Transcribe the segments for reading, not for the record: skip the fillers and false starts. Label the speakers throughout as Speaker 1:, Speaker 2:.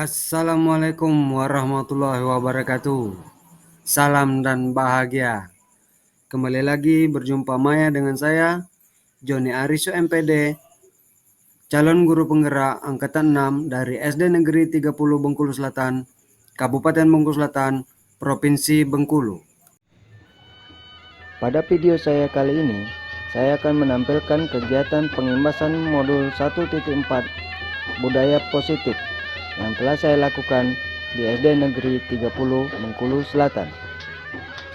Speaker 1: Assalamualaikum warahmatullahi wabarakatuh. Salam dan bahagia. Kembali lagi berjumpa Maya dengan saya, Joni Arisu MPD, calon guru penggerak angkatan 6 dari SD Negeri 30 Bengkulu Selatan, Kabupaten Bengkulu Selatan, Provinsi Bengkulu.
Speaker 2: Pada video saya kali ini, saya akan menampilkan kegiatan pengimbasan modul 1.4 Budaya Positif yang telah saya lakukan di SD Negeri 30 Bengkulu Selatan.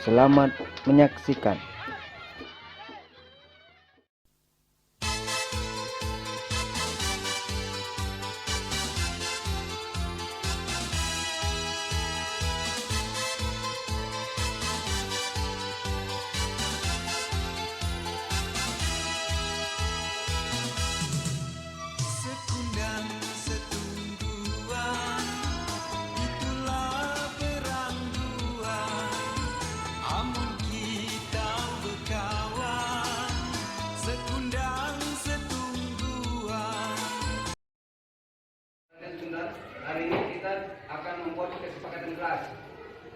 Speaker 2: Selamat menyaksikan.
Speaker 1: Hari ini kita akan membuat kesepakatan kelas.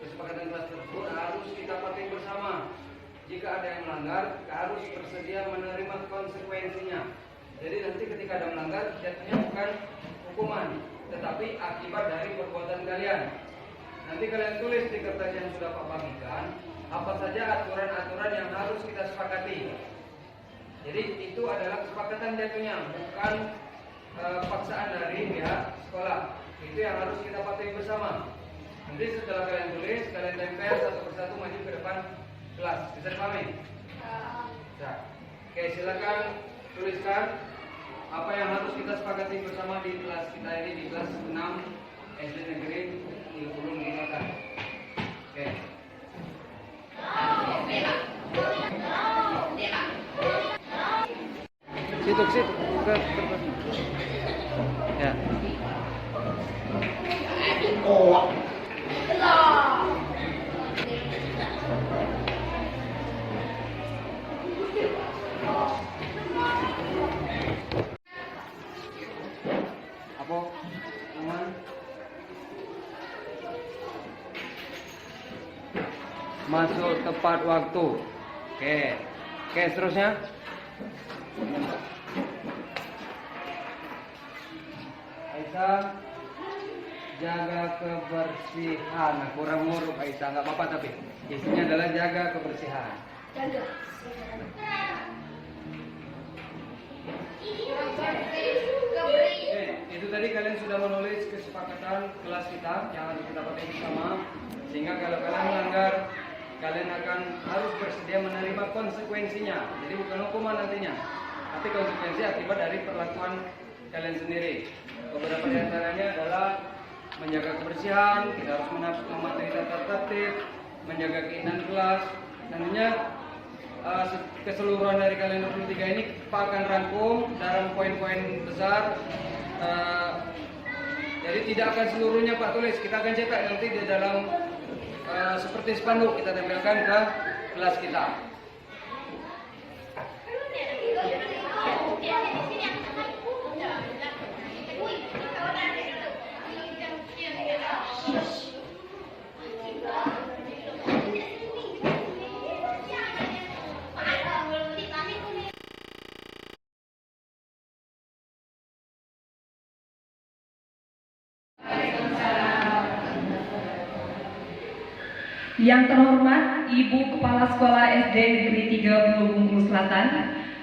Speaker 1: Kesepakatan kelas tersebut harus kita patuhi bersama. Jika ada yang melanggar, harus bersedia menerima konsekuensinya. Jadi nanti ketika ada melanggar, jatuhnya bukan hukuman, tetapi akibat dari perbuatan kalian. Nanti kalian tulis di kertas yang sudah Pak bagikan, apa saja aturan-aturan yang harus kita sepakati. Jadi itu adalah kesepakatan jatuhnya, bukan paksaan dari pihak sekolah. Itu yang harus kita patuhi bersama. Nanti setelah kalian tulis, kalian tempel satu persatu maju ke depan kelas. Bisa dipahami? Nah, oke, silakan tuliskan apa yang harus kita sepakati bersama di kelas kita ini, di kelas 6 SD Negeri 30 Selatan. Oke. Situ ke kertas. Ya. Apa? Aman? Masuk tepat waktu. Oke. Oke, seterusnya. Aisyah, jaga kebersihan. Nah, kurang muruk Aisyah, nggak apa-apa tapi isinya adalah jaga kebersihan. Jaga. Itu tadi kalian sudah menulis kesepakatan kelas kita yang harus kita patuhi bersama, sehingga kalau kalian melanggar, kalian akan harus bersedia menerima konsekuensinya. Jadi bukan hukuman nantinya, tapi konsekuensi akibat dari perlakuan kalian sendiri. Beberapa di antaranya adalah menjaga kebersihan, kita harus mematuhi tata tertib, menjaga keindahan kelas. Nantinya keseluruhan dari kalian 23 ini Pak akan rangkum dalam poin-poin besar. Jadi tidak akan seluruhnya Pak tulis, kita akan cetak nanti di dalam seperti spanduk kita tempelkan ke kelas kita.
Speaker 3: Yang terhormat Ibu Kepala Sekolah SD Negeri 30 Bengkulu Selatan,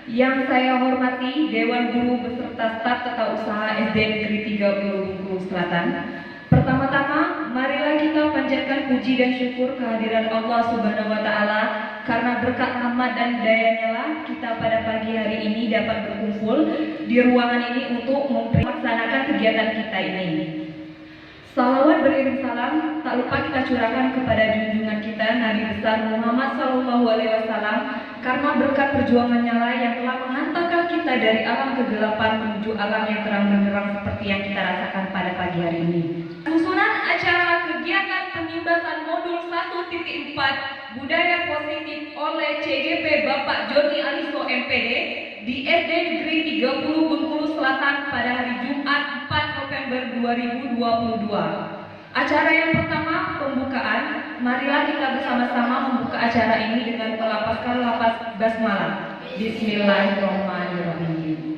Speaker 3: yang saya hormati Dewan Guru beserta staf tata usaha SD Negeri 30 Bengkulu Selatan. Pertama-tama, marilah kita panjatkan puji dan syukur kehadiran Allah Subhanahu wa Ta'ala, karena berkat rahmat dan hidayahnya lah kita pada pagi hari ini dapat berkumpul di ruangan ini untuk melaksanakan kegiatan kita ini. Salawat beriring salam tak lupa kita curahkan kepada junjungan kita Nabi besar Muhammad SAW, karena berkat perjuangannya lah yang telah menghantarkan kita dari alam kegelapan menuju alam yang terang benderang seperti yang kita rasakan pada pagi hari ini. Susunan acara kegiatan pengimbasan modul 1.4 Budaya Positif oleh CGP Bapak Joni Ariso MPD di SD Negeri 30 Bengkulu Selatan pada hari Jumat 4 November November 2022. Acara yang pertama, pembukaan. Marilah kita bersama-sama membuka acara ini dengan melafazkan lafaz basmalah. Bismillahirrahmanirrahim.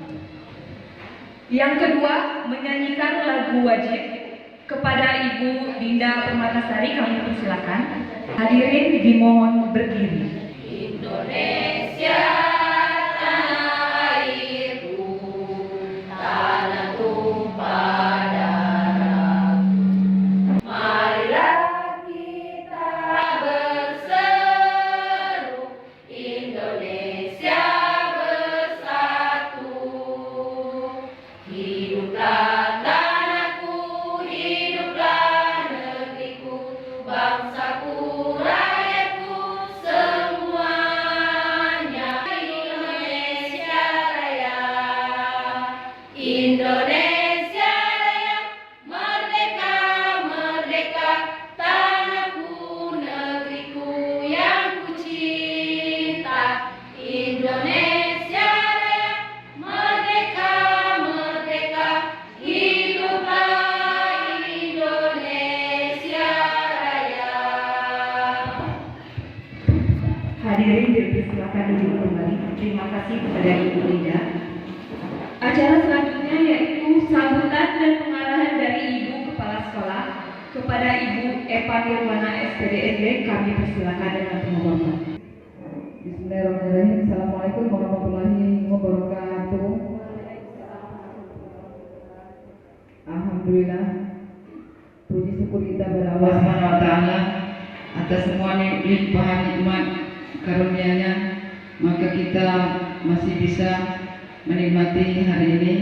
Speaker 3: Yang kedua, menyanyikan lagu wajib. Kepada Ibu Dinda Permatasari kami persilakan. Hadirin dimohon berdiri.
Speaker 4: Indonesia tanah airku, tanah tumpah darahku. Marilah kita berseru, Indonesia bersatu. Hiduplah tanahku, hiduplah negeriku, bangsaku, rakyatku semuanya. Indonesia Raya, Indonesia Raya, merdeka, merdeka, tanahku, negeriku yang ku cinta. Indonesia Raya, merdeka, merdeka, hiduplah Indonesia Raya.
Speaker 3: Hadirin dipersilakan duduk kembali. Terima kasih kepada Ibu Linda. Acara selanjutnya yaitu sambutan dan pengarahan dari Ibu Kepala Sekolah kepada Ibu Eva Nirwana SPDSD. Kami persilakan dengan penghormatan.
Speaker 5: Bismillahirrahmanirrahim. Assalamualaikum warahmatullahi wabarakatuh. Alhamdulillah, puji syukur kita kepada Allah Subhanahu wa taala atas semua limpahan nikmat karunia-Nya, maka kita masih bisa menikmati hari ini,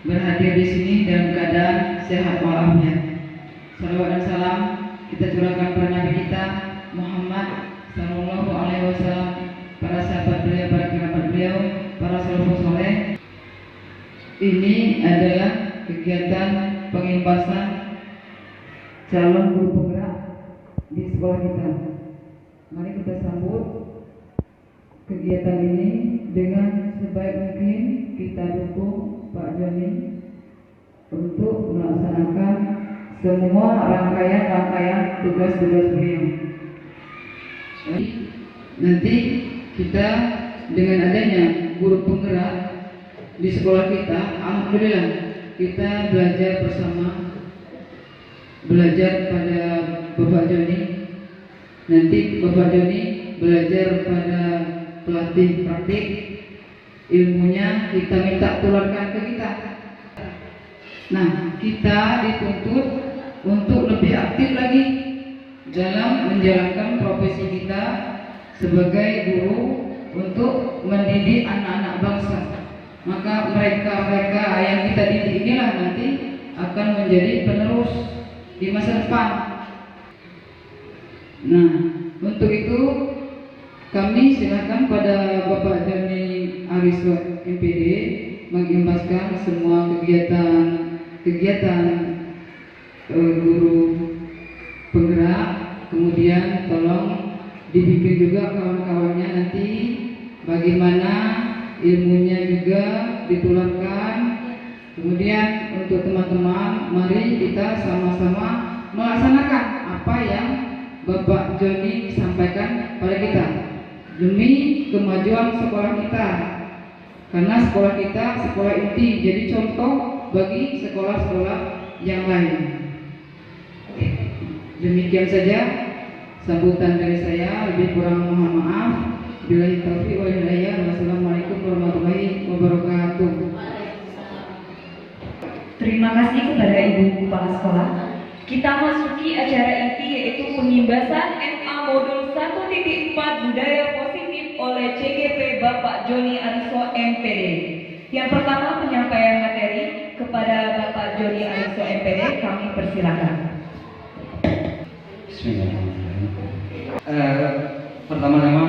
Speaker 5: berhadir di sini dalam keadaan sehat walafiat. Salawat dan salam kita curahkan kepada Nabi kita Muhammad Sallallahu Alaihi Wasallam, para sahabat beliau, para kerabat beliau, para salafus soleh. Ini adalah kegiatan pengimbasan calon guru penggerak di sekolah kita. Mari kita sambut kegiatan ini dengan sebaik mungkin kita dukung Pak Joni untuk melaksanakan semua rangkaian tugas-tugas beliau. Nanti kita dengan adanya guru penggerak di sekolah kita, alhamdulillah kita belajar bersama, belajar pada Bapak Joni. Nanti Bapak Joni belajar pada pelatih praktik, ilmunya kita minta tularkan ke kita. Nah, kita dituntut untuk lebih aktif lagi dalam menjalankan profesi kita sebagai guru untuk mendidik anak-anak bangsa. Maka mereka yang kita didik inilah nanti akan menjadi penerus di masa depan. Nah, untuk itu kami silakan pada Bapak Joni Ariswa MPD mengimbaskan semua kegiatan guru penggerak. Kemudian tolong dibikin juga kawan-kawannya nanti bagaimana ilmunya juga ditularkan. Kemudian untuk teman-teman, mari kita sama-sama melaksanakan apa yang Bapak Joni sampaikan pada kita demi kemajuan sekolah kita, karena sekolah kita sekolah inti, jadi contoh bagi sekolah-sekolah yang lain. Demikian saja sambutan dari saya, lebih kurang mohon maaf. Billahi taufiq wal hidayah. Wassalamualaikum warahmatullahi wabarakatuh.
Speaker 3: Terima kasih kepada Ibu Kepala Sekolah. Kita masuki acara inti yaitu pengimbasan MA Modul 1.4 Budaya Positif oleh CGP Bapak Joni Ariso MPD. Yang pertama penyampaian materi kepada Bapak Joni Ariso MPD, kami persilakan.
Speaker 1: Bismillahirrahmanirrahim. Pertama-tama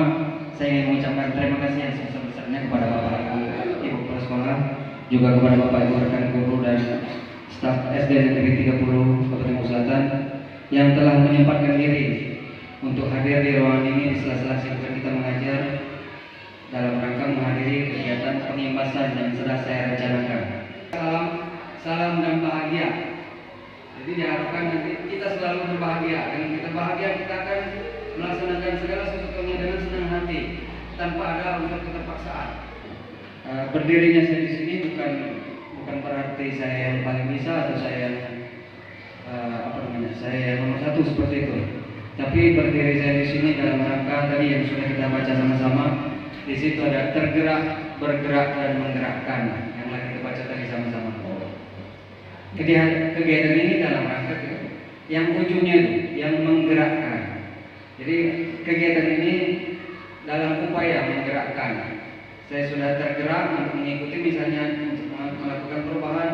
Speaker 1: saya ingin mengucapkan terima kasih yang sebesar-besarnya kepada Bapak Ibu Kepala Sekolah, juga kepada Bapak Ibu rekan guru dan staf SD Negeri 30 Kabupaten Bogor Selatan yang telah menyempatkan diri untuk hadir di ruangan ini di sela-sela kesibukan kita mengajar dalam rangka menghadiri kegiatan pengimbasan yang sudah saya rencanakan. Salam salam dan bahagia. Jadi diharapkan nanti kita selalu berbahagia. Dengan kita bahagia, kita akan melaksanakan segala sesuatunya dengan senang hati tanpa ada unsur keterpaksaan. Berdirinya saya di sini bukan berarti saya yang paling bisa atau saya yang saya yang nomor satu seperti itu. Tapi berdiri saya di sini dalam rangka tadi yang sudah kita baca sama-sama. Di situ ada tergerak, bergerak dan menggerakkan yang lagi kita baca tadi sama-sama. Kegiatan ini dalam rangka yang ujungnya itu yang menggerakkan. Jadi kegiatan ini dalam upaya menggerakkan. Saya sudah tergerak untuk mengikuti misalnya untuk melakukan perubahan,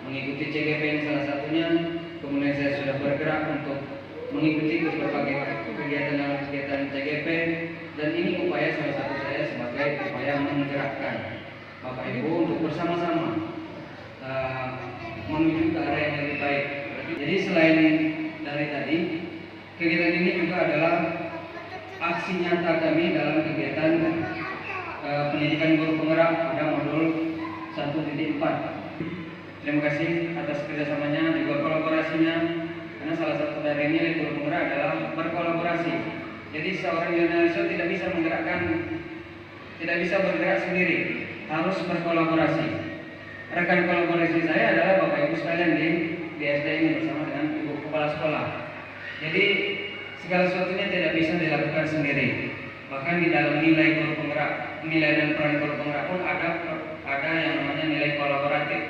Speaker 1: mengikuti CGP yang salah satunya. Kemudian saya sudah bergerak untuk mengikuti berbagai kegiatan dalam kegiatan CGP, dan ini upaya salah satu saya sebagai upaya menggerakkan Bapak Ibu untuk bersama-sama menuju ke arah yang lebih baik. Jadi selain dari tadi, kegiatan ini juga adalah aksi nyata kami dalam kegiatan pendidikan guru penggerak pada modul 1.4. Terima kasih atas kerjasamanya, juga kolaborasinya, karena salah satu dari nilai guru penggerak adalah berkolaborasi. Jadi seorang jurnalis tidak bisa bergerak sendiri, harus berkolaborasi. Rekan kolaborasi saya adalah Bapak Ibu sekalian di SD ini bersama dengan Ibu Kepala Sekolah. Jadi segala sesuatunya tidak bisa dilakukan sendiri. Bahkan di dalam nilai guru penggerak, nilai dan peran guru penggerak pun ada yang namanya nilai kolaboratif.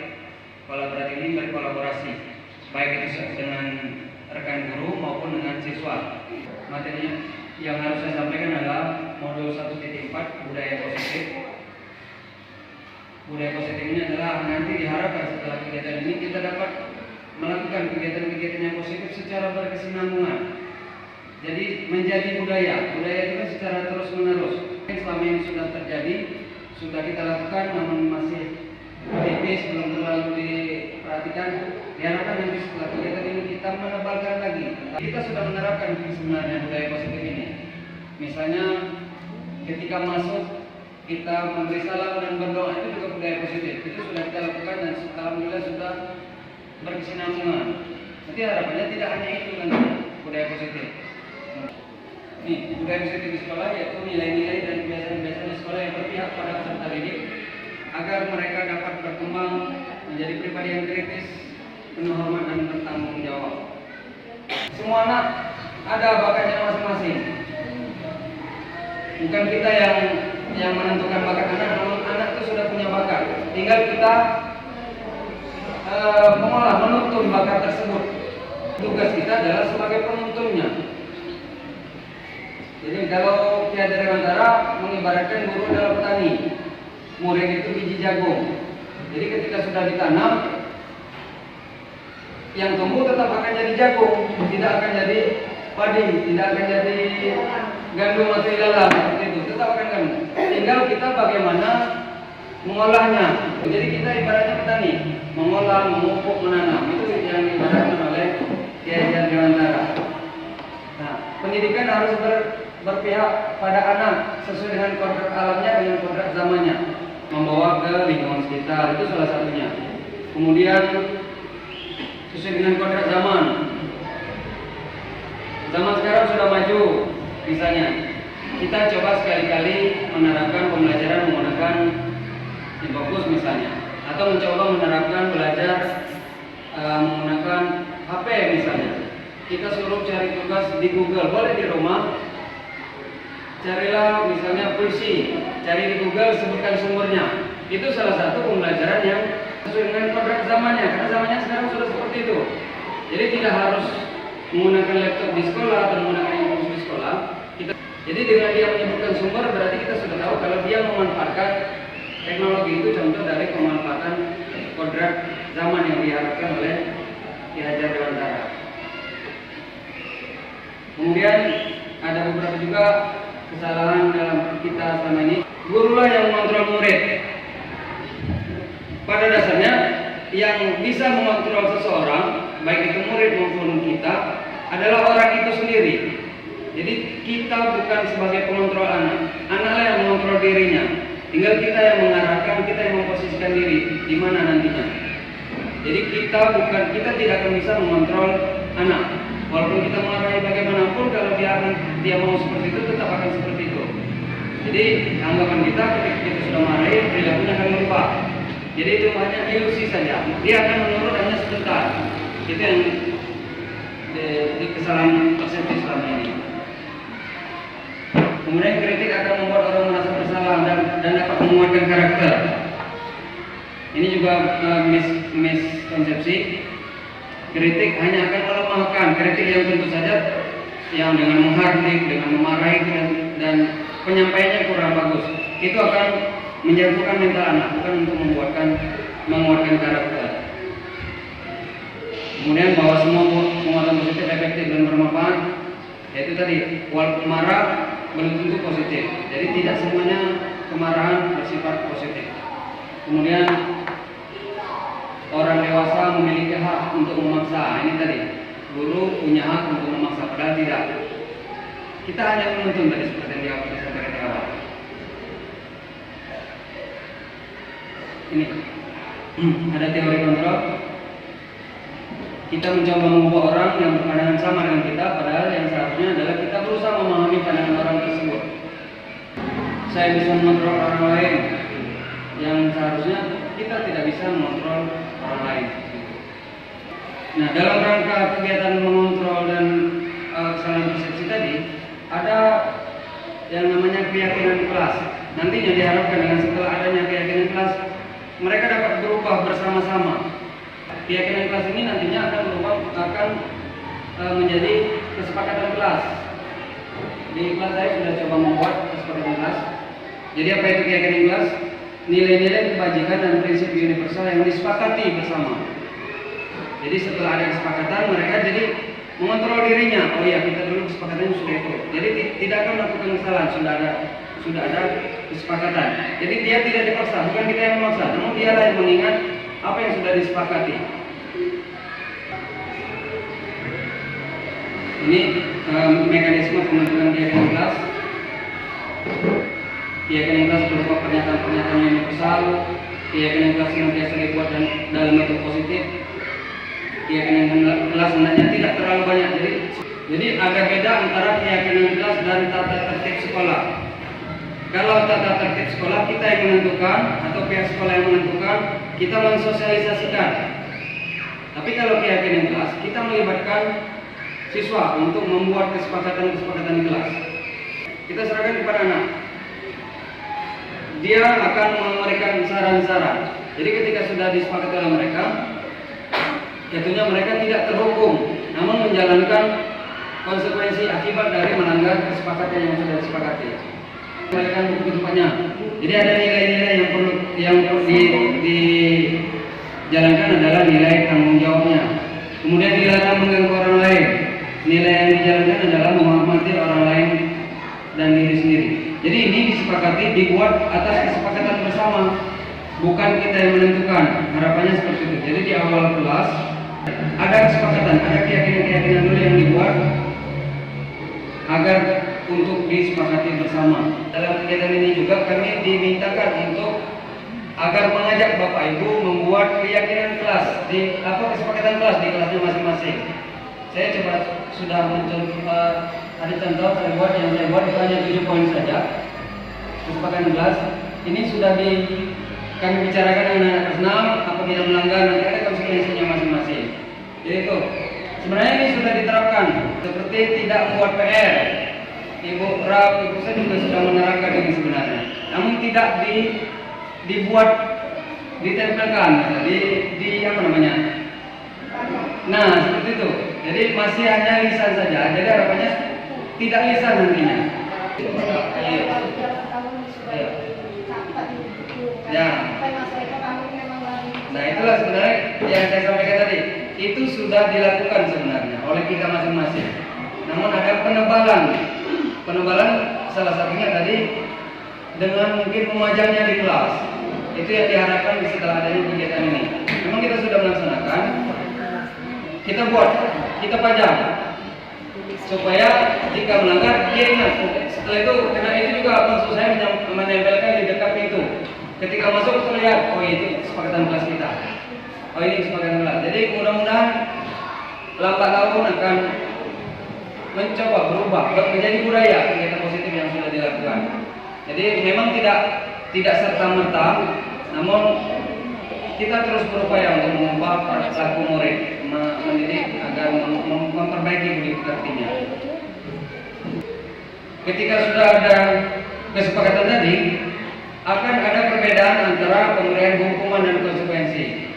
Speaker 1: Kolaboratif ini berkolaborasi, baik itu dengan rekan guru maupun dengan siswa. Materinya yang harus saya sampaikan adalah modul 1.4 budaya positif. Budaya positif ini adalah nanti diharapkan setelah kegiatan ini kita dapat melakukan kegiatan-kegiatan yang positif secara berkesinambungan. Jadi menjadi budaya itu kan secara terus menerus. Selama ini sudah terjadi, sudah kita lakukan, namun masih tipis, belum terlalu diperhatikan. Diharapkan nanti setelah kegiatan ini kita menebalkan lagi. Kita sudah menerapkan sebenarnya budaya positif ini. Misalnya ketika masuk kita memberi salam dan berdoa, itu juga budaya positif. Itu sudah kita lakukan dan alhamdulillah sudah berkesinambungan. Nanti harapannya tidak hanya itu kan budaya positif. Nih, budaya positif di sekolah yaitu nilai-nilai dan kebiasaan-kebiasaan di sekolah yang berpihak pada peserta didik agar mereka dapat berkembang menjadi pribadi yang kritis, penuh hormat dan bertanggung jawab. Semua anak ada bakatnya masing-masing. Bukan kita yang menentukan bakat anak, namun anak itu sudah punya bakat. Tinggal kita menuntun bakat tersebut. Tugas kita adalah sebagai penuntunnya. Jadi kalau Ki Hajar Dewantara mengibaratkan guru adalah petani, murid itu biji jagung. Jadi ketika sudah ditanam, yang tumbuh tetap akan jadi jagung, tidak akan jadi padi, tidak akan jadi gandum atau ilalang, seperti itu, tetap akan gandum. Tinggal kita bagaimana mengolahnya. Jadi kita ibaratnya petani, mengolah, memupuk, menanam. Itu yang diibaratkan oleh Ki Hajar Dewantara. Nah, pendidikan harus berpihak pada anak sesuai dengan kodrat alamnya, dengan kodrat zamannya, membawa ke lingkungan sekitar, itu salah satunya. Kemudian sesuai dengan kodrat zaman. Zaman sekarang sudah maju, misalnya kita coba sekali-kali menerapkan pembelajaran menggunakan Infokus misalnya, atau mencoba menerapkan belajar menggunakan HP misalnya. Kita suruh cari tugas di Google, boleh di rumah. Carilah misalnya puisi, cari di Google, sebutkan sumbernya. Itu salah satu pembelajaran yang sesuai dengan kodrat zamannya, karena zamannya sekarang sudah seperti itu. Jadi tidak harus menggunakan laptop di sekolah atau menggunakan Infokus di sekolah. Jadi dengan dia menyebutkan sumber, berarti kita sudah tahu kalau dia memanfaatkan teknologi. Itu contoh dari pemanfaatan kodrat zaman yang diharapkan oleh Ki Hajar Dewantara. Kemudian ada beberapa juga kesalahan dalam kita selama ini. Gurulah yang mengontrol murid. Pada dasarnya yang bisa mengontrol seseorang, baik itu murid maupun kita, adalah orang itu sendiri. Jadi kita bukan sebagai pengontrol anak, anaklah yang mengontrol dirinya. Tinggal kita yang mengarahkan, kita yang memposisikan diri di mana nantinya. Jadi kita tidak akan bisa mengontrol anak. Walaupun kita marahi bagaimanapun, kalau dia mau seperti itu, tetap akan seperti itu. Jadi anggapan kita ketika kita sudah marahi, perilakunya akan berubah. Jadi itu hanya ilusi saja. Dia akan menurut hanya sebentar. Itu yang di kesalahan persepsi selama ini. Kemudian kritik akan membuat orang merasa bersalah dan dapat menguatkan karakter. Ini juga miskonsepsi. Kritik hanya akan melemahkan. Kritik yang tentu saja yang dengan menghardik, dengan memarahi dan penyampaiannya kurang bagus, itu akan menjatuhkan mental anak, bukan untuk menguatkan karakter. Kemudian bahwa semua penguatan positif efektif dan bermanfaat, yaitu tadi walaupun marah belum tentu positif. Jadi tidak semuanya kemarahan bersifat positif. Kemudian orang dewasa memiliki hak untuk memaksa. Ini tadi guru punya hak untuk memaksa, padahal tidak. Kita hanya menuntun tadi seperti yang disampaikan di awal. Ini ada teori kontrol. Kita mencoba mengubah orang yang berpandangan sama dengan kita, padahal yang seharusnya adalah kita berusaha memahami pandangan orang tersebut. Saya bisa mengontrol orang lain, yang seharusnya kita tidak bisa mengontrol orang lain. Nah, dalam rangka kegiatan mengontrol dan kesalahan persepsi tadi, ada yang namanya keyakinan kelas. Nantinya diharapkan dengan setelah adanya keyakinan kelas, mereka dapat berubah bersama-sama. Keyakinan kelas ini nantinya akan menjadi kesepakatan kelas. Di kelas saya sudah coba membuat kesepakatan kelas. Jadi apa itu keyakinan kelas? Nilai-nilai kebajikan dan prinsip universal yang disepakati bersama. Jadi setelah ada kesepakatan, mereka jadi mengontrol dirinya. Oh iya, kita dulu kesepakatannya sudah itu. Jadi tidak akan melakukan kesalahan, sudah ada kesepakatan. Jadi dia tidak dipaksa, bukan kita yang memaksa, namun dialah yang mengingat apa yang sudah disepakati. Ini mekanisme pembentukan keyakinan kelas. Keyakinan kelas berupa pernyataan-pernyataan yang universal. Keyakinan kelas senantiasa dibuat dalam bentuk positif. Keyakinan kelas sebenarnya tidak terlalu banyak. Jadi ada beda antara keyakinan kelas dan tata tertib sekolah. Kalau tata tertib sekolah kita yang menentukan atau pihak sekolah yang menentukan, kita mensosialisasikan. Tapi kalau keyakinan kelas, kita melibatkan siswa untuk membuat kesepakatan-kesepakatan kelas. Kita serahkan kepada anak. Dia akan memberikan saran-saran. Jadi ketika sudah disepakati oleh mereka, tentunya mereka tidak terhukum, namun menjalankan konsekuensi akibat dari melanggar kesepakatan yang sudah disepakati. Mereka buku tempatnya. Jadi ada nilai-nilai yang perlu dijalankan adalah nilai tanggung jawabnya. Kemudian dilarang mengganggu orang lain. Nilai yang dijalankan adalah menghormati orang lain dan diri sendiri. Jadi ini disepakati, dibuat atas kesepakatan bersama, bukan kita yang menentukan. Harapannya seperti itu. Jadi di awal kelas ada kesepakatan, ada keyakinan-keyakinan dulu yang dibuat agar untuk disepakati bersama. Dalam kegiatan ini juga kami dimintakan untuk agar mengajak Bapak Ibu membuat keyakinan kelas kesepakatan kelas di kelasnya masing-masing. Saya coba sudah ada contoh saya buat itu hanya 7 poin saja. Kesepakatan kelas ini sudah kami bicarakan dengan anak kelas 6, apa tidak melanggar, nanti ada konsekuensinya masing-masing. Jadi itu sebenarnya ini sudah diterapkan, seperti tidak buat PR. Ibu saya juga sudah menerapkan ini sebenarnya, namun tidak dibuat ditempelkan di apa namanya. Nah seperti itu. Jadi masih hanya lisan saja. Jadi harapannya tidak lisan nantinya. Ya. Nah itulah sebenarnya yang saya sampaikan tadi. Itu sudah dilakukan sebenarnya oleh kita masing-masing. Namun ada penebalan. Penebalan salah satunya tadi dengan mungkin memajangnya di kelas. Itu yang diharapkan setelah adanya kegiatan ini. Memang kita sudah melaksanakan. Kita buat, kita pajang supaya jika melanggar dia ingat. Setelah itu, karena itu juga maksud saya menempelkan di dekat itu. Ketika masuk terlihat, oh itu kesepakatan kelas kita. Oh ini kesepakatan kelas. Jadi mudah-mudahan lambat laun akan mencoba berubah menjadi budaya kegiatan positif yang sudah dilakukan. Jadi memang tidak serta merta, namun kita terus berupaya untuk mengubah perilaku murid, mendidik agar memperbaiki budi pekertinya. Ketika sudah ada kesepakatan tadi, akan ada perbedaan antara pemberian hukuman dan konsekuensi.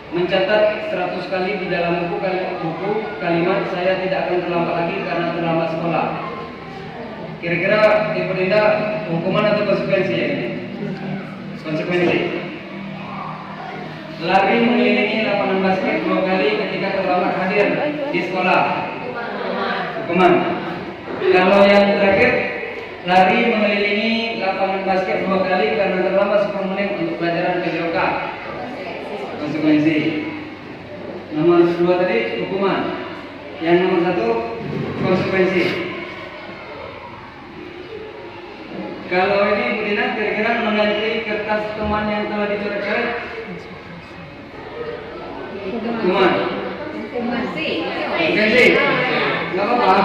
Speaker 1: Mencatat 100 kali di dalam buku kalimat saya tidak akan terlambat lagi karena terlambat sekolah. Kira-kira dipertindak hukuman atau konsekuensi ya? Konsekuensi. Lari mengelilingi lapangan basket 2 kali ketika terlambat hadir di sekolah. Hukuman. Kalau yang terakhir, lari mengelilingi lapangan basket 2 kali karena terlambat 10 menit untuk pelajaran PJOK. Konsekuensi. Nomor 2 tadi hukuman. Yang nomor 1 konsekuensi. Kalau ini Bu Dina kira-kira mengganti kertas teman yang telah dicoret-coret. Hukuman. Konsekuensi. Enggak apa-apa.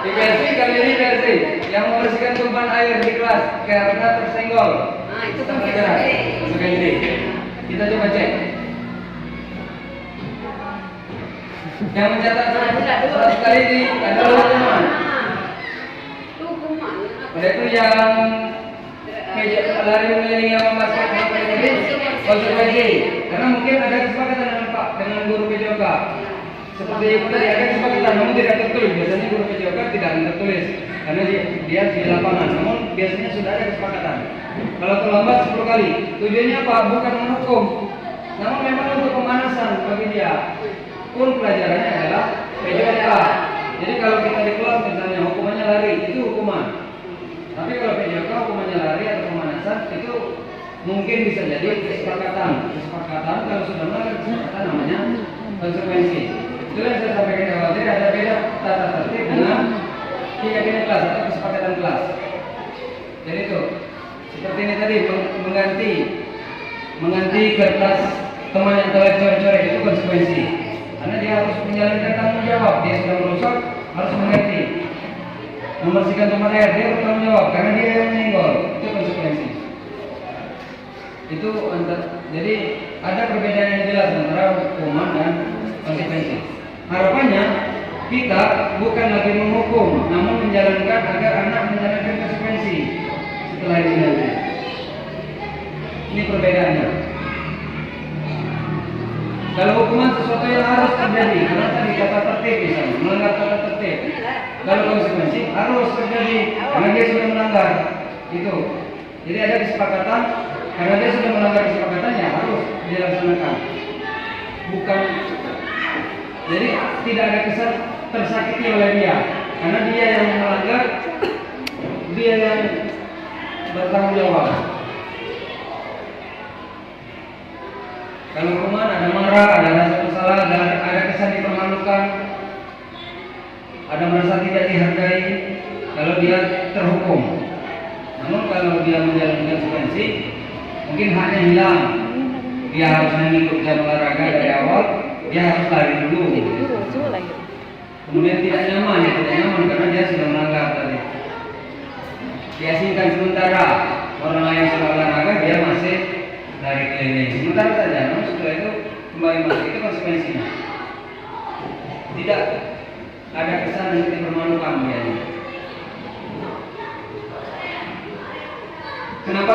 Speaker 1: Versi kali ini versi yang membersihkan tumpahan air di kelas karena tersenggol.
Speaker 4: Itu
Speaker 1: konsekuensi. Kita coba cek. Yang mencatat 100 kali ini adalah hukuman. Pada itu yang lari mengelilingi lapangan basket konsekuensi. Karena mungkin ada kesepakatan dengan Pak dengan guru PJOK. Seperti itu tadi ada kesepakatan, namun tidak tertulis. Biasanya guru PJOK tidak akan tertulis karena dia di lapangan. Namun biasanya sudah ada kesepakatan. Kalau terlambat 10 kali, tujuannya apa? Bukan menghukum, namun memang untuk pemanasan bagi dia. Pun pelajarannya adalah PJOK. Jadi kalau kita di kelas misalnya hukumannya lari, itu hukuman. Tapi kalau PJOK hukumannya lari atau pemanasan itu mungkin bisa jadi kesepakatan. Kesepakatan kalau sudah melanggar kesepakatan namanya konsekuensi. Itu yang saya sampaikan di awal. Jadi ada beda tata tertib dengan keyakinan kelas atau kesepakatan kelas. Jadi itu seperti ini tadi mengganti kertas teman yang telah coret-coret itu konsekuensi. Karena dia harus menjalankan tanggung jawab. Dia sudah merusak, harus mengganti. Membersihkan tumpahan air, dia bertanggung jawab karena dia yang menyenggol. Itu konsekuensi. Itu jadi ada perbedaan yang jelas antara hukuman dan konsekuensi. Harapannya kita bukan lagi menghukum, namun menjalankan agar anak menjalankan konsekuensi setelah ini nanti. Ini perbedaannya. Kalau hukuman sesuatu yang harus terjadi, karena tadi kata tertib misalnya, melanggar tata tertib. Kalau konsekuensi harus terjadi, karena dia sudah melanggar. Itu. Jadi ada kesepakatan, karena dia sudah melanggar kesepakatannya harus dilaksanakan. Bukan. Jadi tidak ada kesan tersakiti oleh dia, karena dia yang melanggar, dia yang bertanggung jawab. Kalau hukuman ada marah, ada rasa bersalah, ada kesan dipermalukan, ada merasa tidak dihargai kalau dia terhukum. Namun kalau dia menjalankan konsekuensi, mungkin haknya hilang. Dia harus mengikut jam olahraga dari awal, dia harus lari dulu. Kemudian tidak nyaman karena dia sudah melanggar tadi. Diasingkan sementara, orang lain sudah olahraga, dia masih lari keliling. Sementara saja, namun setelah itu kembali masuk, itu konsekuensinya. Tidak ada kesan yang dipermalukan dia. Kenapa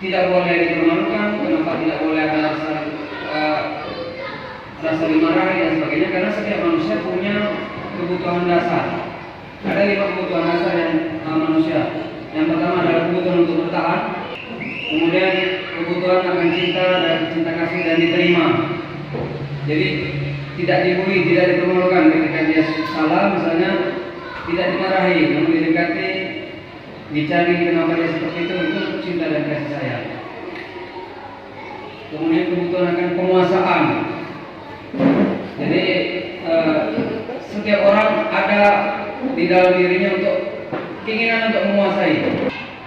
Speaker 1: tidak boleh dipermalukan? Kenapa tidak boleh ada rasa dimarahi dan sebagainya? Karena setiap manusia punya kebutuhan dasar. Ada 5 kebutuhan dasar yang manusia. Yang pertama adalah kebutuhan untuk bertahan, kemudian kebutuhan akan cinta kasih dan diterima. Jadi tidak dibully, tidak dipermalukan ketika dia salah, misalnya tidak dimarahi, namun didekati, dicari kenapa dia seperti itu cinta dan kasih sayang. Kemudian kebutuhan akan penguasaan. Jadi setiap orang ada di dalam dirinya untuk keinginan untuk menguasai.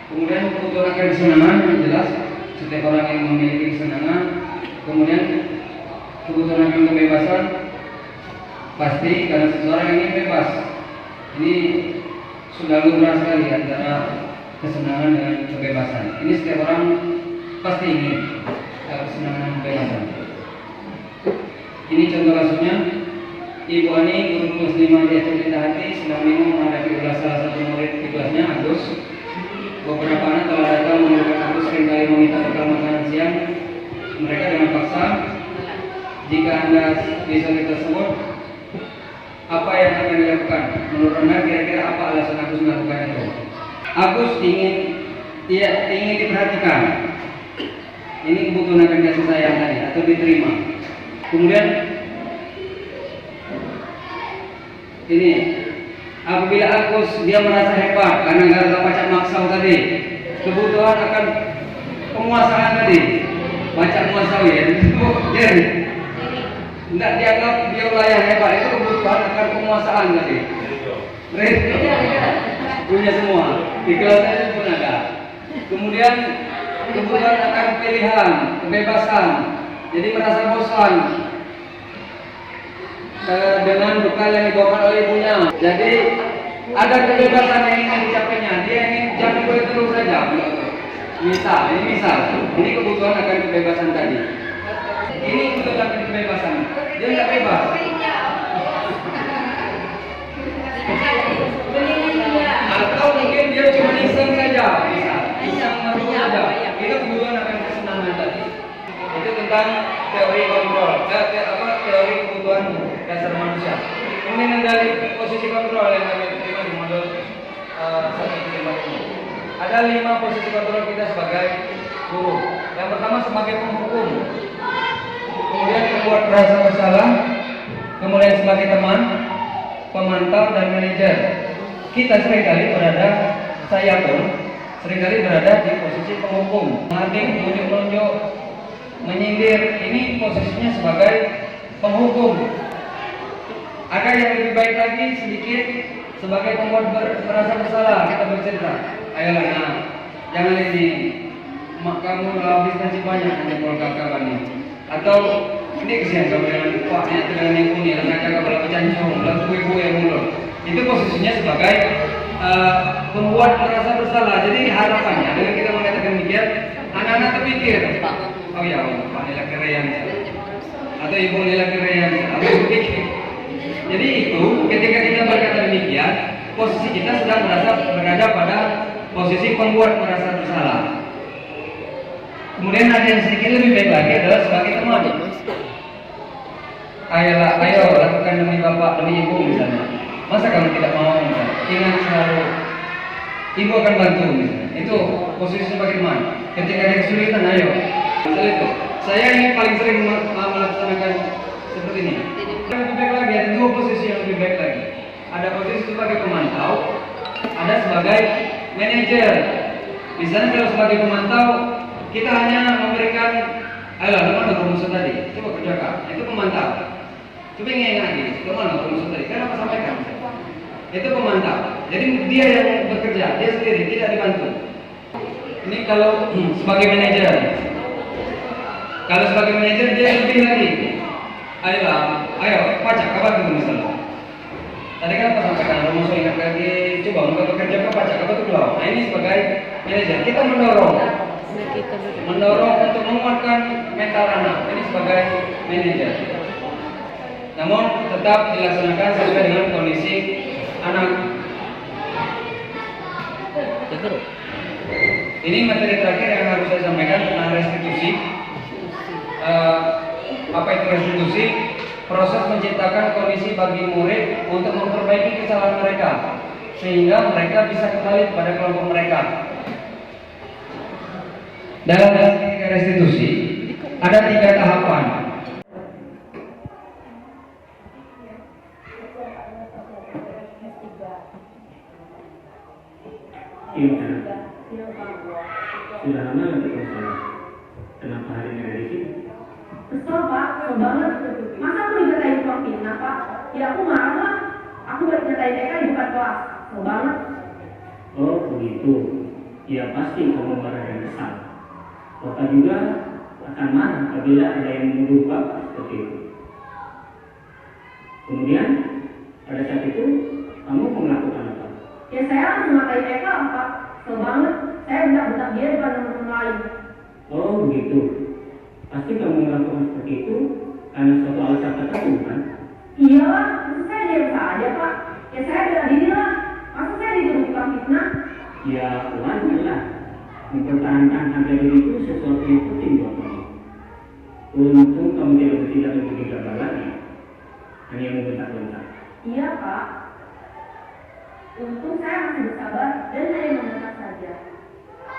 Speaker 1: Kemudian kebutuhan akan kesenangan yang jelas, setiap orang yang memiliki kesenangan, kemudian kebutuhan akan kebebasan, pasti karena seseorang ingin bebas. Ini sudah lumrah sekali antara kesenangan dengan kebebasan. Ini setiap orang pasti ingin kesenangan dan kebebasan. Ini contoh kasusnya, Ibu Ani, guru muslimah di Aceh Cinta Hati, sedang bingung menghadapi ulas salah satu murid di kelasnya, Agus. Beberapa anak telah datang menurunkan Agus seringkali meminta bekal makanan siang mereka dengan paksa. Jika Anda bisa tersebut, apa yang akan dilakukan? Menurut Anda kira-kira apa alasan Agus melakukan itu? Agus ingin diperhatikan. Ini kebutuhan akan kasih sayang tadi atau diterima. Kemudian ini apabila Agus dia merasa hebat karena nggak baca maksau tadi, kebutuhan akan penguasaan tadi, baca maksau ya, jadi tidak dianggap dia wilayah hebat, itu kebutuhan akan penguasaan tadi. Punya semua di kelasnya itu pun ada. Kemudian kebutuhan akan pilihan, kebebasan. Jadi merasa bosan dengan bekal yang dibawakan oleh ibunya. Jadi ada kebebasan yang ingin dicapainya. Dia ingin jangan boleh terus saja. Misal, ini kebutuhan akan kebebasan tadi. Ini kebutuhan akan kebebasan. Dia tidak bebas. Atau mungkin dia cuma iseng saja, iseng malu saja. Itu kebutuhan akan kesenangan tadi. Itu tentang teori kontrol, teori kebutuhan dasar manusia. Kemudian dari posisi kontrol yang kami terima di modul 1.5 ini. Ada 5 posisi kontrol kita sebagai guru. Yang pertama sebagai penghukum, kemudian pembuat rasa bersalah, kemudian sebagai teman, pemantau dan manajer. Kita seringkali berada, saya pun seringkali berada di posisi penghukum, menghading, menunjuk-nunjuk, menyindir. Ini posisinya sebagai penghukum. Ada yang lebih baik lagi sedikit sebagai pembuat merasa bersalah. Kita bercerita, ayolah nak, jangan ini, mak kamu habiskan si banyak hanya kakak ini. Atau ini kesian kamu dengan kuahnya dengan yang kuning, dan kakak kalau kecancung, dan kue-kue yang mulut. Itu posisinya sebagai pembuat merasa bersalah. Jadi harapannya dengan kita mengatakan demikian, anak-anak terpikir, oh ya Pak nilai keren, atau ibu nilai keren, atau berpikir. Jadi itu ketika kita berkata demikian, posisi kita sedang berada pada posisi pembuat merasa bersalah. Kemudian ada yang sedikit lebih baik lagi adalah sebagai teman. Ayo lakukan demi bapak, demi ibu misalnya. Masa kamu tidak mau? Ingat selalu, ibu akan bantu misalnya. Itu posisi sebagai teman. Ketika ada kesulitan, ayo. Misalnya itu, saya ini paling sering melaksanakan seperti ini. Yang lebih baik lagi, ada 2 posisi yang lebih baik lagi. Ada posisi sebagai pemantau, ada sebagai manajer. Misalnya kalau sebagai pemantau, kita hanya memberikan, ayolah, kemana rumus tadi? Coba kerjakan. Itu pemantau. Coba ingat lagi, kemana rumus tadi? Kenapa sampaikan? Itu pemantau. Jadi dia yang bekerja, dia sendiri, tidak dibantu. Ini kalau sebagai manajer. Kalau sebagai manajer dia lebih lagi. Ayo, baca kabar dulu misalnya. Tadi kan apa sampaikan, rumus ingat lagi, coba untuk bekerja apa baca kabar dulu. Nah ini sebagai manajer, kita mendorong untuk menguatkan mental anak. Ini sebagai manajer. Namun tetap dilaksanakan sesuai dengan kondisi anak. Ini materi terakhir yang harus saya sampaikan tentang restitusi. Apa itu restitusi? Proses menciptakan kondisi bagi murid untuk memperbaiki kesalahan mereka sehingga mereka bisa kembali kepada kelompok mereka. Dalam ketika restitusi ada 3 tahapan.
Speaker 6: Sudah lama nanti konsul. Kenapa hari ini ada di sini?
Speaker 7: Kesel pak, kesel banget. Masa aku dijatain Cortina pak? Ya aku marah lah. Aku gak dijatain TK di depan kelas. Kesel banget.
Speaker 6: Oh begitu. Ya pasti kamu marah dan kesal. Bapak juga akan marah apabila ada yang menuduh Bapak seperti itu. Kemudian pada saat itu kamu melakukan apa?
Speaker 7: Ya saya langsung ngatain mereka Pak. Kesel banget. Saya bentak-bentak dia depan teman-teman lain.
Speaker 6: Oh begitu. Pasti kamu melakukan seperti itu karena suatu alasan tertentu, kan?
Speaker 7: Iya lah, masa saya diam saja Pak. Ya saya bela diri lah. Masa saya dituduh tukang fitnah?
Speaker 6: Ya wajar lah. Mempertahankan harga diri itu sesuatu yang penting buat kamu. Untung kamu tidak lebih gegabah lagi, hanya membentak-bentak.
Speaker 7: Iya Pak. Untung saya masih bersabar dan hanya membentak saja.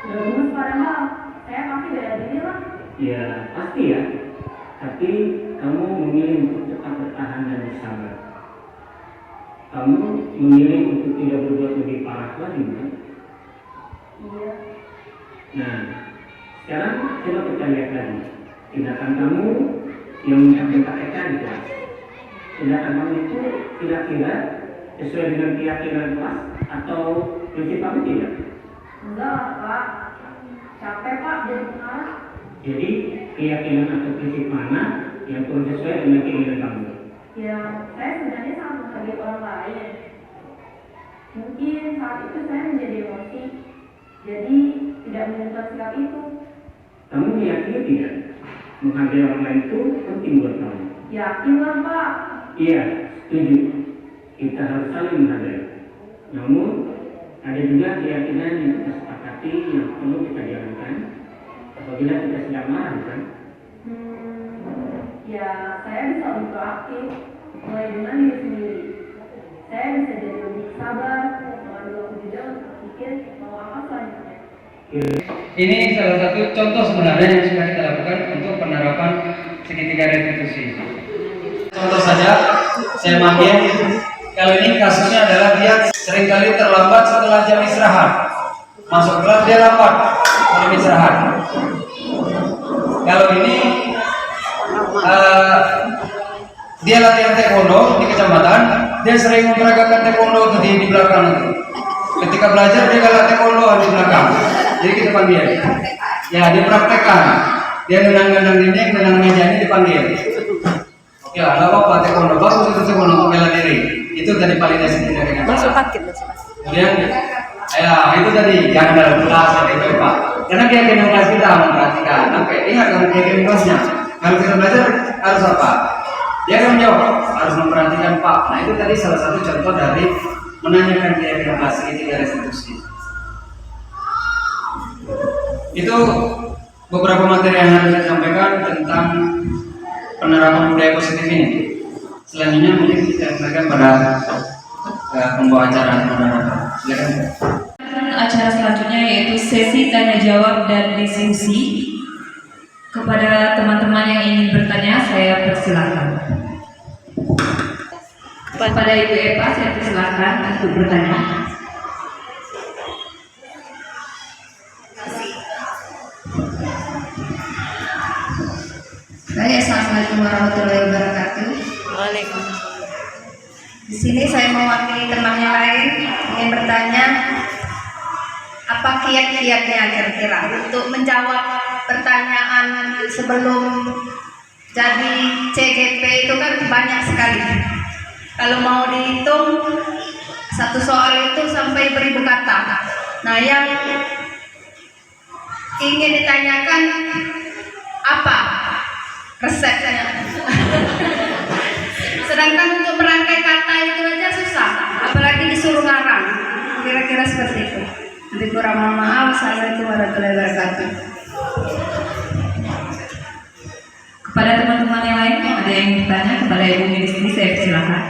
Speaker 7: Sudah gemes padahal. Saya pasti bela diri lah.
Speaker 6: Ya pasti ya. Tapi kamu memilih untuk tetap bertahan dan bersabar. Kamu memilih untuk tidak berbuat lebih parah lagi, kan?
Speaker 7: Iya.
Speaker 6: Nah, sekarang coba kita lihat lagi tindakan kamu yang membentak Eka di kelas. Tindakan kamu itu kira-kira sesuai dengan keyakinan kelas atau prinsip kamu tidak?
Speaker 7: Enggak lah Pak. Capek Pak jadi pengarah.
Speaker 6: Jadi keyakinan atau prinsip mana yang kurang sesuai dengan keinginan kamu?
Speaker 7: Ya, saya sebenarnya sangat menghargai orang lain. Mungkin saat itu saya menjadi emosi, jadi tidak menentukan sikap itu.
Speaker 6: Kamu meyakini tidak menghargai orang lain itu penting buat kamu?
Speaker 7: Yakin lah Pak.
Speaker 6: Iya, setuju. Kita harus saling menghargai. Namun ada juga keyakinan yang kita sepakati yang perlu kita jalankan apabila kita sedang marah, kan?
Speaker 7: Ya, saya bisa lebih proaktif, mulai dengan diri sendiri. Saya bisa jadi lebih sabar, mengambil waktu jeda untuk berpikir mau apa selanjutnya.
Speaker 1: Ini salah satu contoh sebenarnya yang sudah kita lakukan untuk penerapan segitiga restitusi. Contoh saja, saya manggil. Kali ini kasusnya adalah dia seringkali terlambat setelah jam istirahat. Masuk kelas dia lambat sebelum istirahat. Kalau ini dia latihan taekwondo di kecamatan, dia sering memperagakan taekwondo di belakang itu. Ketika belajar dia galak taekwondo di belakang. Jadi kita panggil. Ya, dipraktekkan. Dia genang-genang dinding, genang meja ini dipanggil. Oke lah, nggak apa-apa taekwondo bagus itu taekwondo untuk bela diri. Itu tadi validasi tidak dengan kemudian, ya itu tadi jangan dalam kelas atau Pak. Karena keyakinan kelas kita memperhatikan. Oke, lihat kamu keyakinan kelasnya. Kalau kita belajar harus apa? Dia akan menjawab, harus memperhatikan Pak. Nah itu tadi salah satu contoh dari menanyakan keyakinan kelas segitiga restitusi. Itu beberapa materi yang harus saya sampaikan tentang penerapan budaya positif ini. Selanjutnya mungkin kita berikan pada pembawa acara teman-teman. Silakan.
Speaker 3: Acara selanjutnya yaitu sesi tanya jawab dan diskusi. Kepada teman-teman yang ingin bertanya, saya persilakan. Kepada Ibu Eva, saya persilakan untuk bertanya.
Speaker 8: Baik, assalamualaikum warahmatullahi wabarakatuh. Di sini saya mewakili teman yang lain ingin bertanya apa kiat-kiatnya kira-kira untuk menjawab pertanyaan sebelum jadi CGP itu kan banyak sekali. Kalau mau dihitung satu soal itu sampai beribu kata. Nah, yang ingin ditanyakan apa resepnya? Sedangkan untuk merangkai kata itu aja susah, apalagi disuruh ngarang. Kira-kira seperti itu. Lebih kurang mohon maaf. Assalamualaikum warahmatullahi wabarakatuh.
Speaker 3: Kepada teman-teman yang lain yang ada yang bertanya, kepada Ibu Ministri saya persilakan.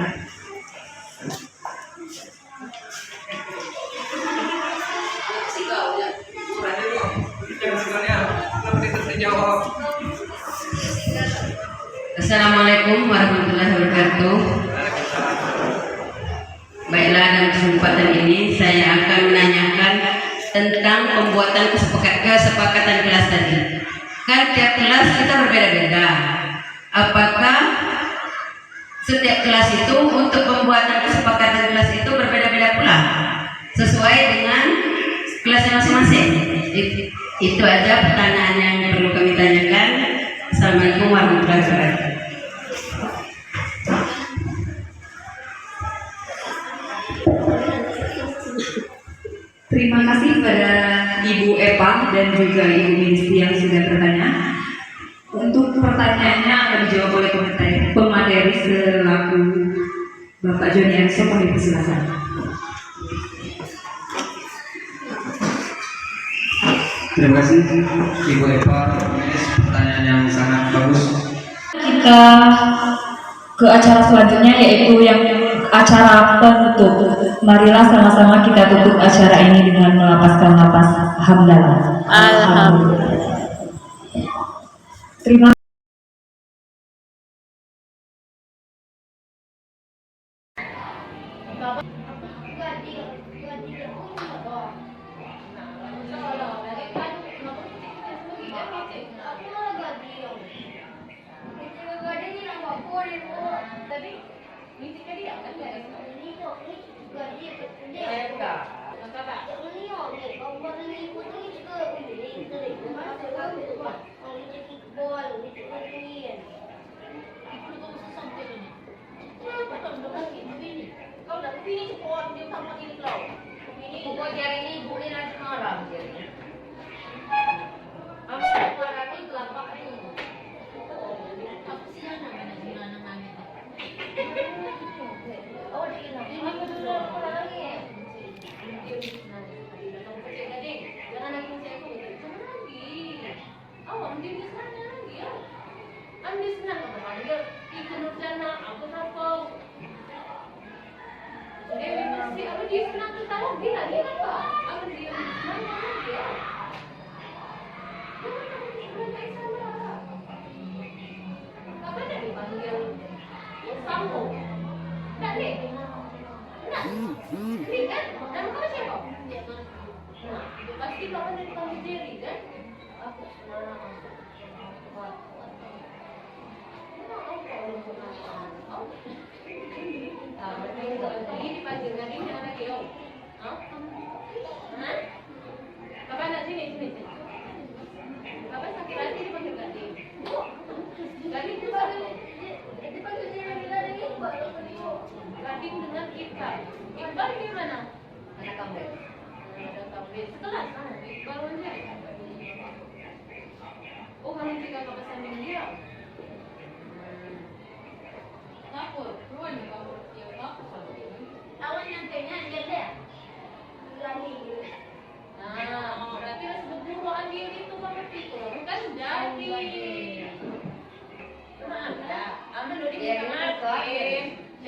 Speaker 9: Assalamualaikum warahmatullahi wabarakatuh. Baiklah, dalam kesempatan ini saya akan menanyakan tentang pembuatan kesepakatan kelas tadi. Kan tiap kelas kita berbeda-beda. Apakah setiap kelas itu untuk pembuatan kesepakatan kelas itu berbeda-beda pula sesuai dengan kelasnya masing-masing? Itu aja pertanyaan yang wabarakatuh.
Speaker 3: Terima kasih kepada Ibu Eva dan juga Ibu Ministri yang sudah bertanya. Untuk pertanyaannya akan dijawab oleh pemateri selaku Bapak Joni Arso, kami persilakan.
Speaker 1: Terima kasih Ibu Eva, pertanyaan yang sangat bagus.
Speaker 3: Kita ke acara selanjutnya yaitu yang acara penutup. Marilah sama-sama kita tutup acara ini dengan melapaskan napas hamdalah. Alhamdulillah. Terima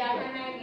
Speaker 4: Jangan